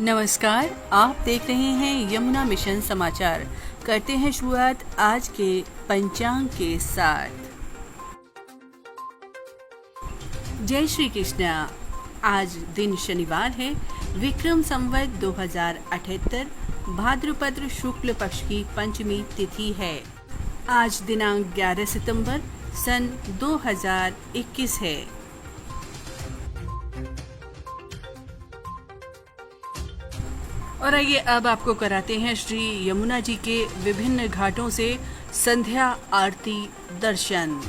नमस्कार, आप देख रहे हैं यमुना मिशन समाचार। करते हैं शुरुआत आज के पंचांग के साथ। जय श्री कृष्ण। आज दिन शनिवार है, विक्रम संवत 2078, भाद्रपद शुक्ल पक्ष की पंचमी तिथि है। आज दिनांक 11 सितंबर सन 2021 है। और आइए अब आपको कराते हैं श्री यमुना जी के विभिन्न घाटों से संध्या आरती दर्शन।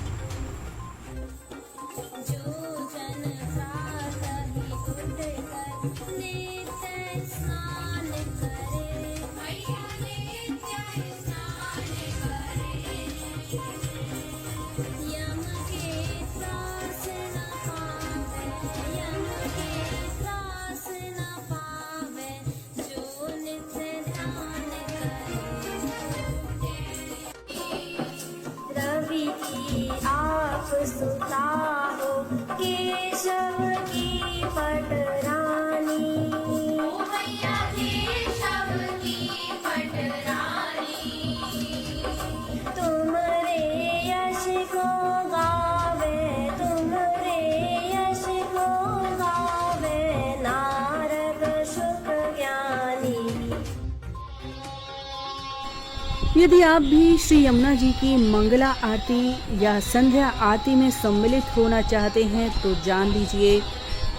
सुता हो केशव की पटरानी, ओ भैया केशव की पटरानी, तुमरे यश को गावे, तुमरे यश को गावे नारद शुक ज्ञानी। यदि आप भी श्री यमुना जी की मंगला आरती या संध्या आरती में सम्मिलित होना चाहते हैं तो जान लीजिए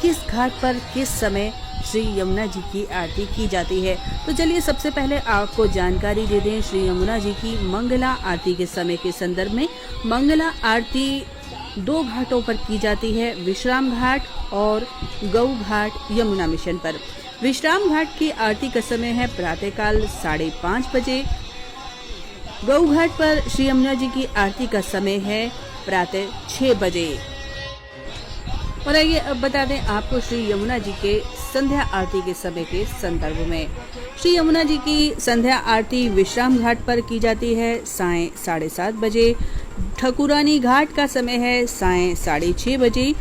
किस घाट पर किस समय श्री यमुना जी की आरती की जाती है। तो चलिए सबसे पहले आपको जानकारी दे दें श्री यमुना जी की मंगला आरती के समय के संदर्भ में। मंगला आरती दो घाटों पर की जाती है, विश्राम घाट और गौ घाट यमुना मिशन पर। विश्राम घाट की आरती का समय है प्रातःकाल 5:30 बजे। गौ घाट पर श्री यमुना जी की आरती का समय है प्रातः 6 बजे। और आइए अब बता दें आपको श्री यमुना जी के संध्या आरती के समय के संदर्भ में। श्री यमुना जी की संध्या आरती विश्राम घाट पर की जाती है सायं 7:30 बजे। ठकुरानी घाट का समय है सायं 6:30 बजे।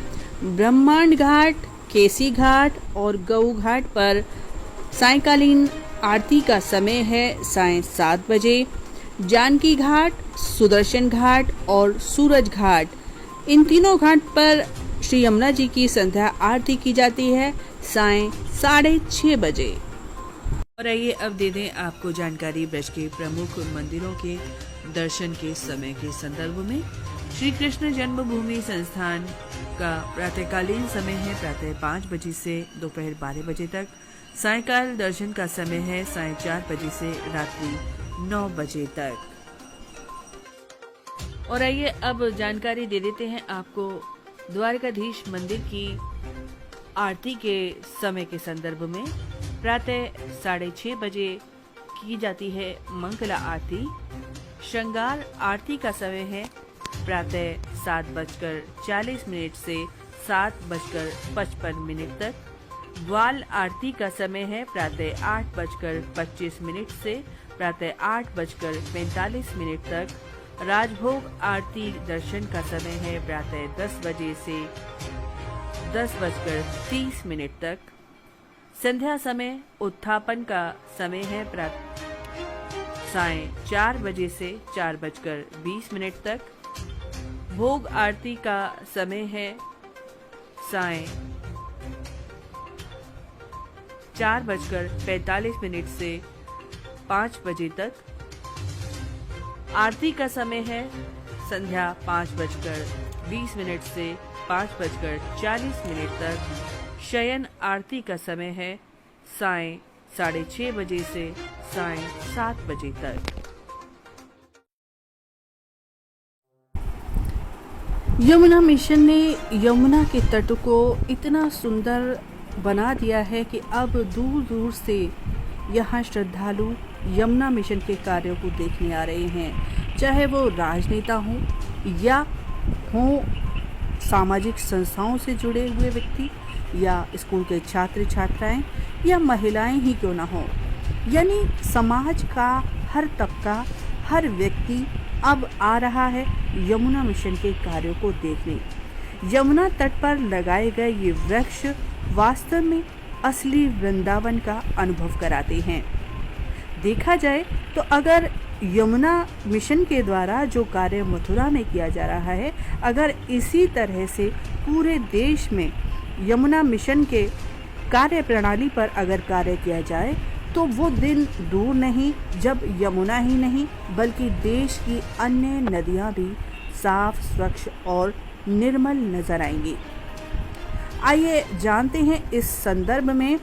ब्रह्मांड घाट, केसी घाट और गौ घाट पर सायंकालीन आरती का समय है सायं 7 बजे। जानकी घाट, सुदर्शन घाट और सूरज घाट, इन तीनों घाट पर श्री यमुना जी की संध्या आरती की जाती है सायं 6:30 बजे। और आइए अब दे दें आपको जानकारी ब्रज के प्रमुख मंदिरों के दर्शन के समय के संदर्भ में। श्री कृष्ण जन्मभूमि संस्थान का प्रातःकालीन समय है प्रातः 5 बजे से दोपहर 12 बजे तक। सायंकाल दर्शन का समय है सायं 4 बजे से रात्रि 9 बजे तक। और आइए अब जानकारी दे देते हैं आपको द्वारकाधीश मंदिर की आरती के समय के संदर्भ में। प्रातः 6:30 बजे की जाती है मंगला आरती। श्रृंगार आरती का समय है प्रातः 7:40 से 7:55 तक। ग्वाल आरती का समय है प्रातः 8:25 से प्रातः 8:45 तक। राजभोग आरती दर्शन का समय है प्रातः 10 बजे से 10:30 तक। संध्या समय उत्थापन का समय है सायं 4 बजे से 4:20 तक। भोग आरती का समय है सायं 4:45 से 5 बजे तक। आरती का समय है संध्या 5:20 से 5:40 तक। शयन आरती का समय है सायं 6:30 बजे से सायं 7 बजे तक। यमुना मिशन ने यमुना के तट को इतना सुंदर बना दिया है कि अब दूर दूर से यहाँ श्रद्धालु यमुना मिशन के कार्यों को देखने आ रहे हैं, चाहे वो राजनेता हों या हों सामाजिक संस्थाओं से जुड़े हुए व्यक्ति या स्कूल के छात्र छात्राएं या महिलाएं ही क्यों ना हो। यानी समाज का हर तबका, हर व्यक्ति अब आ रहा है यमुना मिशन के कार्यों को देखने। यमुना तट पर लगाए गए ये वृक्ष वास्तव में असली वृंदावन का अनुभव कराते हैं। देखा जाए तो अगर यमुना मिशन के द्वारा जो कार्य मथुरा में किया जा रहा है, अगर इसी तरह से पूरे देश में यमुना मिशन के कार्य प्रणाली पर अगर कार्य किया जाए तो वो दिन दूर नहीं जब यमुना ही नहीं बल्कि देश की अन्य नदियां भी साफ, स्वच्छ और निर्मल नजर आएंगी। आइए जानते हैं इस संदर्भ में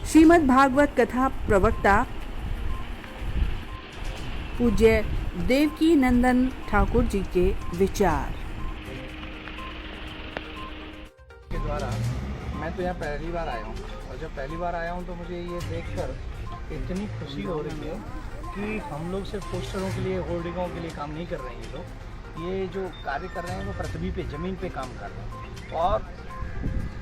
श्रीमद् भागवत कथा प्रवक्ता पूज्य देवकी नंदन ठाकुर जी के विचार। के द्वारा मैं तो यहाँ पहली बार आया हूँ और जब पहली बार आया हूँ तो मुझे ये देखकर इतनी खुशी हो रही है कि हम लोग सिर्फ पोस्टरों के लिए, होर्डिंगों के लिए काम नहीं कर रहे हैं। ये लोग ये जो कार्य कर रहे हैं वो पृथ्वी पे, ज़मीन पे काम कर रहे हैं और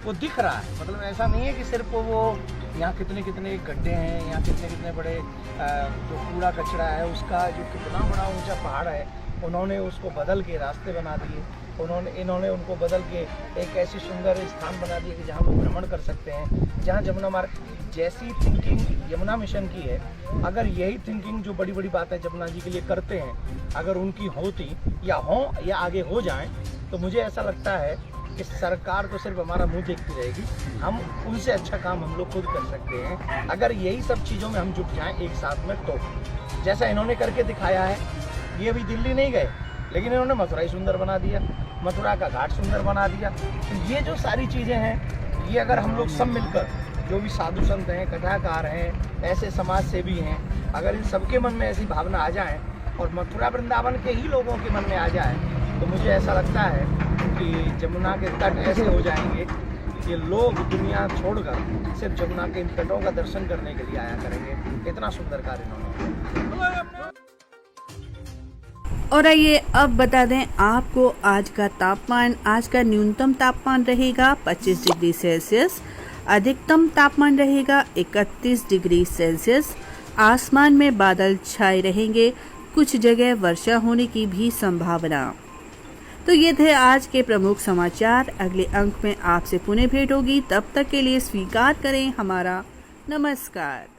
वो दिख रहा है। मतलब ऐसा नहीं है कि सिर्फ वो यहाँ कितने कितने गड्ढे हैं, यहाँ कितने कितने बड़े जो कूड़ा कचरा है उसका जो कितना बड़ा ऊंचा पहाड़ है उन्होंने उसको बदल के रास्ते बना दिए। इन्होंने उनको बदल के एक ऐसी सुंदर स्थान बना दिया कि जहाँ वो भ्रमण कर सकते हैं। जहाँ जमुना मार्ग जैसी थिंकिंग यमुना मिशन की है, अगर यही थिंकिंग जो बड़ी बड़ी बातें जमुना जी के लिए करते हैं अगर उनकी होती या आगे हो जाएं तो मुझे ऐसा लगता है कि सरकार तो सिर्फ हमारा मुंह देखती रहेगी। हम उनसे अच्छा काम हम लोग खुद कर सकते हैं अगर यही सब चीज़ों में हम जुट जाएं एक साथ में। तो जैसा इन्होंने करके दिखाया है, ये अभी दिल्ली नहीं गए लेकिन इन्होंने मथुरा ही सुंदर बना दिया, मथुरा का घाट सुंदर बना दिया। तो ये जो सारी चीज़ें हैं, ये अगर हम लोग सब मिलकर, जो भी साधु संत हैं, कथाकार हैं, ऐसे समाज सेवी हैं, अगर इन सबके मन में ऐसी भावना आ जाए और मथुरा वृंदावन के ही लोगों के मन में आ जाए तो मुझे ऐसा लगता है कि जमुना के तट ऐसे हो जाएंगे कि लोग दुनिया छोड़कर सिर्फ जमुना के इन तटों का दर्शन करने के लिए आया करेंगे। इतना सुंदर कार्य इन्होंने। और आइए अब बता दें आपको आज का तापमान। आज का न्यूनतम तापमान रहेगा 25 डिग्री सेल्सियस, अधिकतम तापमान रहेगा 31 डिग्री सेल्सियस। आसमान में बादल छाए रहेंगे, कुछ जगह वर्षा होने की भी संभावना। तो ये थे आज के प्रमुख समाचार। अगले अंक में आपसे पुनः भेंट होगी, तब तक के लिए स्वीकार करें हमारा नमस्कार।